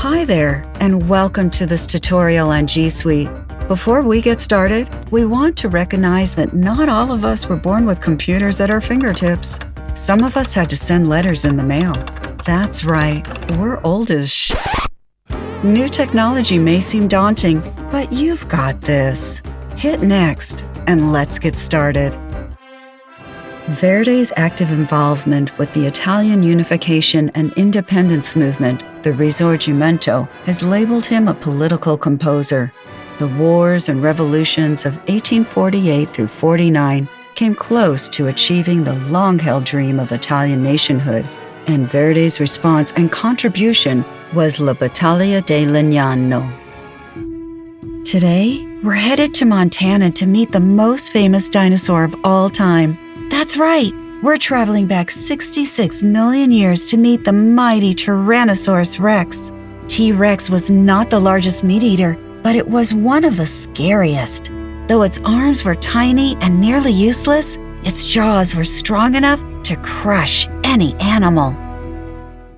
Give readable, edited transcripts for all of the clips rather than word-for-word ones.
Hi there, and welcome to this tutorial on G Suite. Before we get started, we want to recognize that not all of us were born with computers at our fingertips. Some of us had to send letters in the mail. That's right, we're old as sh**. New technology may seem daunting, but you've got this. Hit next, and let's get started. Verdi's active involvement with the Italian unification and independence movement, the Risorgimento, has labeled him a political composer. The wars and revolutions of 1848 through 49 came close to achieving the long-held dream of Italian nationhood, and Verdi's response and contribution was La Battaglia di Legnano. Today, we're headed to Montana to meet the most famous dinosaur of all time. That's right, we're traveling back 66 million years to meet the mighty Tyrannosaurus Rex. T-Rex was not the largest meat eater, but it was one of the scariest. Though its arms were tiny and nearly useless, its jaws were strong enough to crush any animal.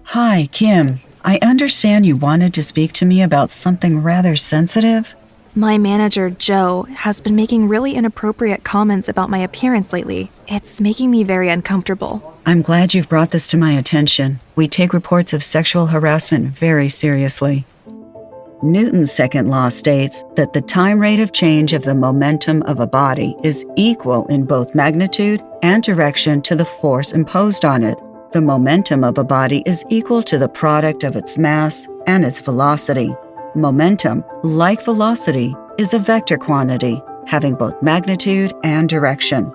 Hi, Kim. I understand you wanted to speak to me about something rather sensitive. My manager, Joe, has been making really inappropriate comments about my appearance lately. It's making me very uncomfortable. I'm glad you've brought this to my attention. We take reports of sexual harassment very seriously. Newton's second law states that the time rate of change of the momentum of a body is equal in both magnitude and direction to the force imposed on it. The momentum of a body is equal to the product of its mass and its velocity. Momentum, like velocity, is a vector quantity, having both magnitude and direction.